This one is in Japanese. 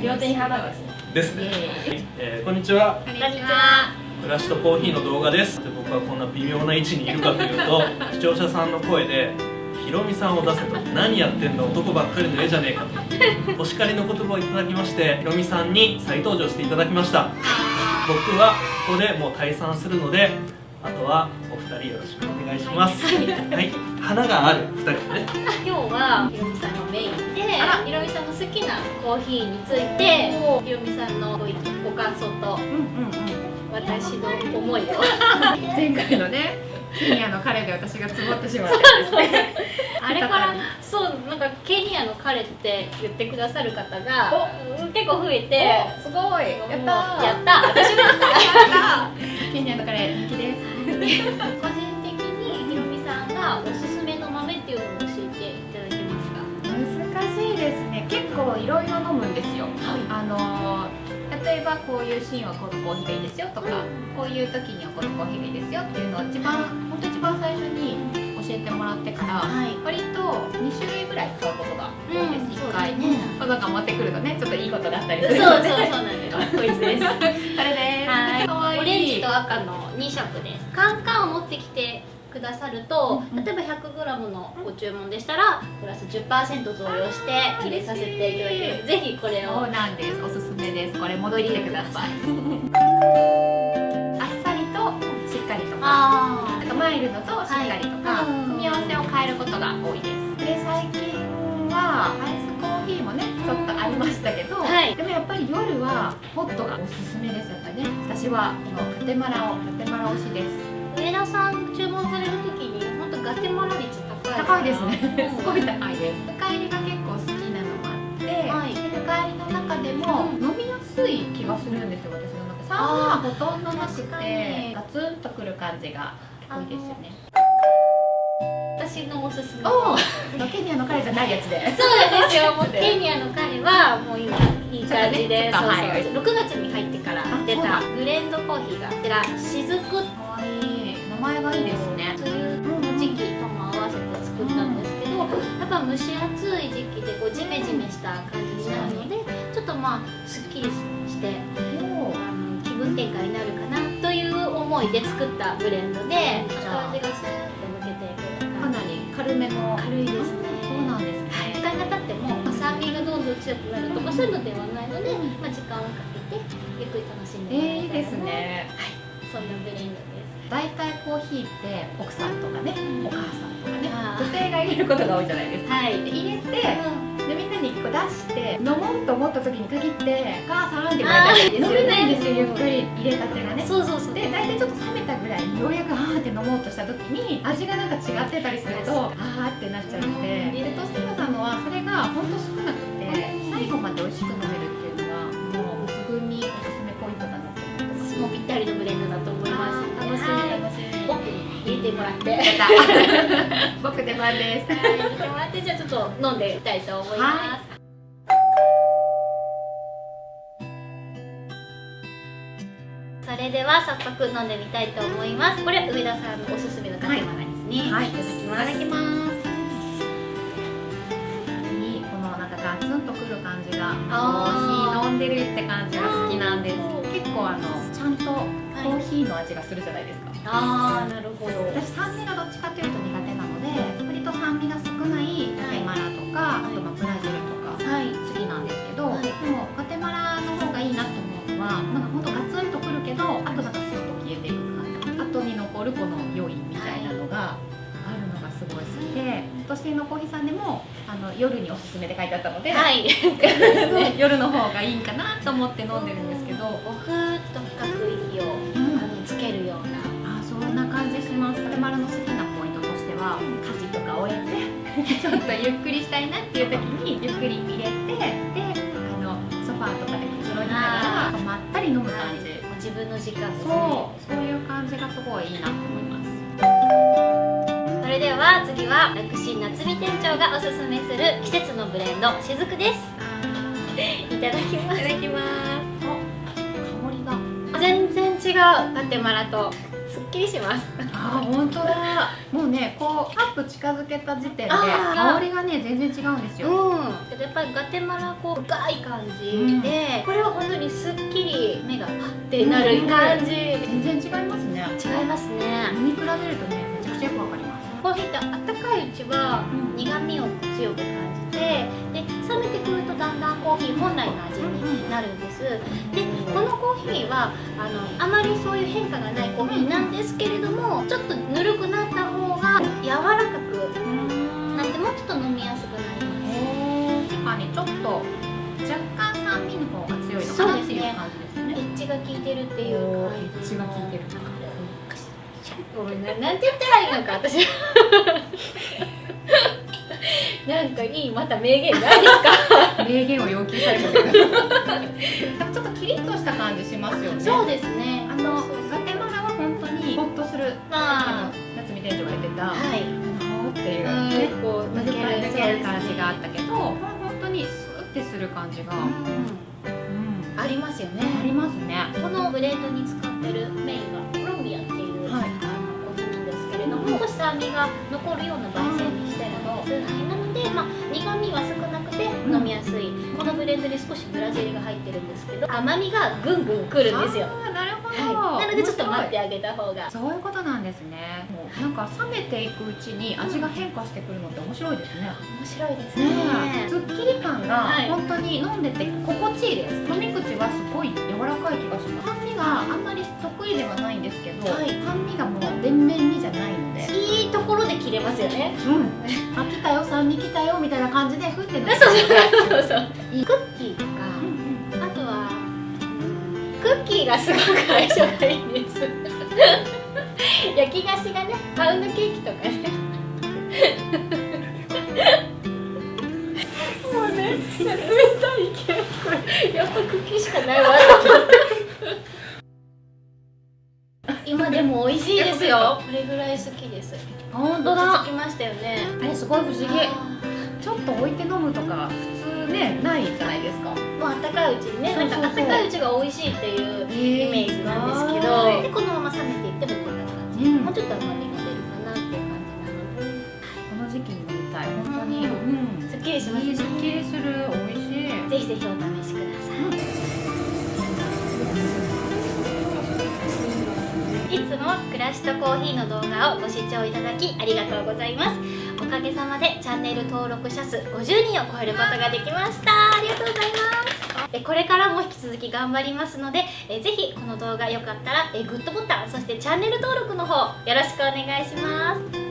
両手に花ですね。ですね。こんにちは。こんにちは。暮らしとコーヒーの動画です。僕はこんな微妙な位置にいるかというと、視聴者さんの声でひろみさんを出せと、何やってんの男ばっかりの絵じゃねえかとお叱りの言葉をいただきまして、ひろみさんに再登場していただきました。僕はここでもう退散するので、あとはお二人よろしくお願いします。はい、花がある二人ね。今日はひろみさんのメインで、ひろみさんの好きなコーヒーについて、ひろみさんのご感想と、私の思いを前回のね、ケニアの彼で私がつぼってしまったんですね。あれからそうなんかケニアの彼って言ってくださる方が結構増えて、すごい、やったー、やったー、私もやったー。ケニアの彼人気です。個人的にひろみさんがおすすめの豆っていうのを教えていただけますか？難しいですね。結構いろいろ飲むんですよ。例えばこういうシーンはこのコーヒーがいいですよとか、こういう時にはこのコーヒーがいいですよっていうのを一番最初に教えてもらってから、割と2種類ぐらい買うことが多いです。1回小坂持ってくるとね、ちょっといいことがあったりするので、そうなんです。こいつです。これです。オレンジと赤の2色です。カンカンを持ってきてくださると、例えば 100g のご注文でしたらプラス 10% 増量して入れさせていただける。ぜひこれを。そうなんです、おすすめです。これ戻りてください。あっさりとしっかりとか、なんかマイルドとしっかりとか、組み合わせを変えることが多いです。で、最近はアイスコーヒーもねちょっとありましたけど、でもやっぱり夜はホットがおすすめです。やっぱりね、私はこのガテマラ推しです。上田さん注文される時に本当ガテマラ率高いですね。すごい高いです。深入りが結構好きなのもあって、深入りの中でも飲みやすい気がするんですよ。私の中酸味はほとんどなくてガツンとくる感じが多いですよね。私のおすすめはケニアの彼じゃないやつで。そうなんですよ。もうケニアの彼はもう今いい感じで、6月に入ってから出たブレンドコーヒーがこちらしずく。かわいい、名前がいいですね。梅雨の時期とも合わせて作ったんですけど、やっぱ蒸し暑い時期でこうジメジメした感じになるので、ちょっとまあすっきりして気分転換になるかなという思いで作ったブレンドで、後味がスーッと抜けていく。かなり軽めの。軽いですね。そうなんですね。時間が経っても酸味がどんどん強くなるとかそういうのではないので、時間をかけてゆっくり楽しんでもらいたい。いいですね。そんなブレンドです。大体コーヒーって奥さんとかね、お母さんとかね、女性が入れることが多いじゃないですか。で入れて、でみんなにこう出して飲もうと思った時に限って「お母さん」って言われたりですよね。飲めないんですよ、ゆっくり入れたてがね。そうで大体ちょっと冷めたぐらいにようやく「あー」って飲もうとした時に味がなんか違ってたりすると「あー」ってなっちゃうので、でトスティノさんのはそれがほんと少なくて最後まで美味しく飲めるっていうのがもう抜群におすすめポイントだなと思ってます。もうぴったりのブレンドだと思います。楽しみ。奥に入れてもらって。僕出番です。入れてもらって、じゃあちょっと飲んでみたいと思います。それでは早速飲んでみたいと思います。これ上田さんのおすすめのガテマラですね。はい、いただきます。このなんかガツンとくる感じが、コーヒー飲んでるって感じが好きなんです。結構ちゃんとコーヒーの味がするじゃないですか。なるほど。私酸味がどっちかというと苦手なので、割と酸味が少ないガテマラとか、あとブラジルとか好きなんですけど、でもガテマラの方がいいなと思うのは、なんかほんとガツンとくるけど、あとなんかスッと消えていく感じ、後に残るこの余韻みたいなのがあるのがすごい好きで、都心のコーヒーさんでも夜におすすめで書いてあったので、夜の方がいいかなと思って飲んでるんですけど、ふーっと深く息をつけるような。そんな感じします。ガテマラの好きなポイントとしては、家事とか終えてちょっとゆっくりしたいなっていう時にゆっくり入れて、でソファーとかでくつろぎながらまったり飲む感じ。自分の時間ですね。そういう感じがすごいいいなと思います。それでは次は私夏美店長がおすすめする季節のブレンドしずくです。いただきます。いただきます。香りが全然違う。ガテマラとすっききりします。あー本当だ。もうねこうカップ近づけた時点であー香りがね全然違うんですよ。うん、やっぱりガテマラこう深い感じで、これは本当にすっきり目がパッてなる感じ、全然違いますね。違いますね。飲み比べるとねめちゃくちゃよくわかります。コーヒーってあったかいうちは苦味を強く感じて、で冷めてくるとだんだんコーヒー本来の味になるんです。でこのコーヒーはあまりそういう変化がないコーヒーなんですけれども、ちょっとぬるくなった方が柔らかくなってもうちょっと飲みやすくなります。確かにちょっと若干酸味の方が強いのかなっていう感じですね。エッジが効いてるっていうか、エッジが効いてる。ごめんな、なんて言ったらいいのか私なんかいいまた名言ないですか名言を要求されてるでもちょっとキリッとした感じしますよね。そうですね。ガテマラは本当にホッとする、まあ夏見店長が言ってたはいほーっていうねこう抜ける感じがあったけど、これ本当にスーってする感じが、ありますよね。ありますね。このブレンドに使ってるメインがコロンビアっていう、はいコーヒーなんですけれども、少し酸味が残るような焙煎にしてるんです。なので、苦味は少なくて飲みやすい、このブレンドに少しブラジルが入ってるんですけど、甘みがぐんぐんくるんですよ。なるほど、はい、なのでちょっと待ってあげた方が。そういうことなんですね。なんか冷めていくうちに味が変化してくるのって面白いですね。面白いですねね。すっきり感が本当に飲んでて心地いいです。飲み口はすごい柔らかい気がします。酸味があんまり得意ではないんですけど、はい、酸味がもう全面にじゃないので、いいところで切れますよね。あ、来たよ、酸味来たよみたいな感じでふって飲んでそうクッキーとか、あとはクッキーがすごく相性がいいんです焼き菓子がね、パウンドケーキとかねもうね、冷たいけどこれやっぱクッキーしかないわと思って今でも美味しいですよ。これぐらい好きです。本当だ。落ち着きましたよね。あれすごい不思議。ちょっと置いて飲むとか普通ねないじゃないですか。もうあったかいうちにね、なんかあったかいうちが美味しいっていうイメージなんですけはど、いでこのまま冷めていってもこんな感じ、もうちょっと甘みが出るかなっていう感じなので、この時期に飲みたい。本当に、すっきりしますね。すっきりする、美味しい。ぜひぜひお試しください。いつも暮らしとコーヒーの動画をご視聴いただきありがとうございます。おかげさまでチャンネル登録者数50人を超えることができました。ありがとうございます。これからも引き続き頑張りますので、ぜひこの動画よかったらグッドボタン、そしてチャンネル登録の方よろしくお願いします。